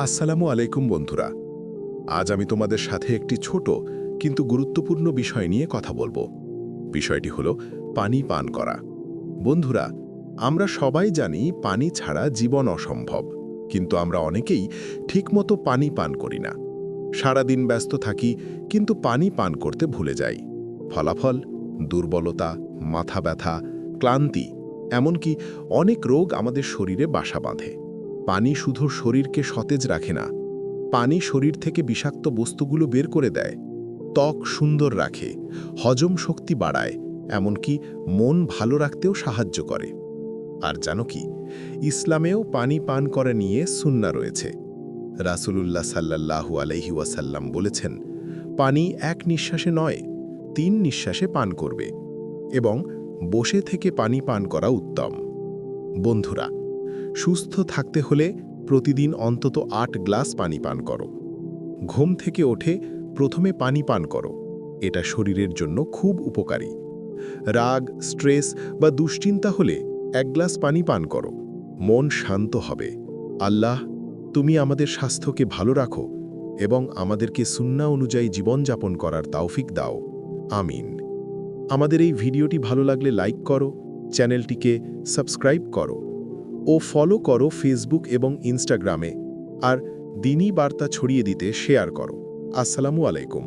আসসালামু আলাইকুম বন্ধুরা। আজ আমি তোমাদের সাথে একটি ছোট কিন্তু গুরুত্বপূর্ণ বিষয় নিয়ে কথা বলবো। বিষয়টি হলো পানি পান করা। বন্ধুরা, আমরা সবাই জানি পানি ছাড়া জীবন অসম্ভব, কিন্তু আমরা অনেকেই ঠিকমতো পানি পান করি না। সারাদিন ব্যস্ত থাকি, কিন্তু পানি পান করতে ভুলে যাই। ফলাফল দুর্বলতা, মাথা ব্যথা, ক্লান্তি, এমনকি অনেক রোগ আমাদের শরীরে বাসা বাঁধে। পানি শুধু শরীরকে সতেজ রাখে না, পানি শরীর থেকে বিষাক্ত বস্তুগুলো বের করে দেয়, ত্বক সুন্দর রাখে, হজম শক্তি বাড়ায়, এমনকি মন ভালো রাখতেও সাহায্য করে। আর জানো কি, ইসলামেও পানি পান করা নিয়ে সুন্নাহ রয়েছে। রাসূলুল্লাহ সাল্লাল্লাহু আলাইহি ওয়াসাল্লাম বলেছেন, পানি এক নিঃশ্বাসে নয়, ৩ নিঃশ্বাসে পান করবে, এবং বসে থেকে পানি পান করা উত্তম। বন্ধুরা, সুস্থ থাকতে হলে প্রতিদিন অন্তত ৮ গ্লাস পানি পান করো। ঘুম থেকে ওঠে প্রথমে পানি পান করো, এটা শরীরের জন্য খুব উপকারী। রাগ, স্ট্রেস বা দুশ্চিন্তা হলে ১ গ্লাস পানি পান করো, মন শান্ত হবে। আল্লাহ, তুমি আমাদের স্বাস্থ্যকে ভালো রাখো এবং আমাদেরকে সুন্নাহ অনুযায়ী জীবনযাপন করার তৌফিক দাও। আমিন। আমাদের এই ভিডিওটি ভালো লাগলে লাইক করো, চ্যানেলটিকে সাবস্ক্রাইব করো ও ফলো করো ফেসবুক এবং ইনস্টাগ্রামে, আর দিনী বার্তা ছড়িয়ে দিতে শেয়ার করো। আসসালামু আলাইকুম।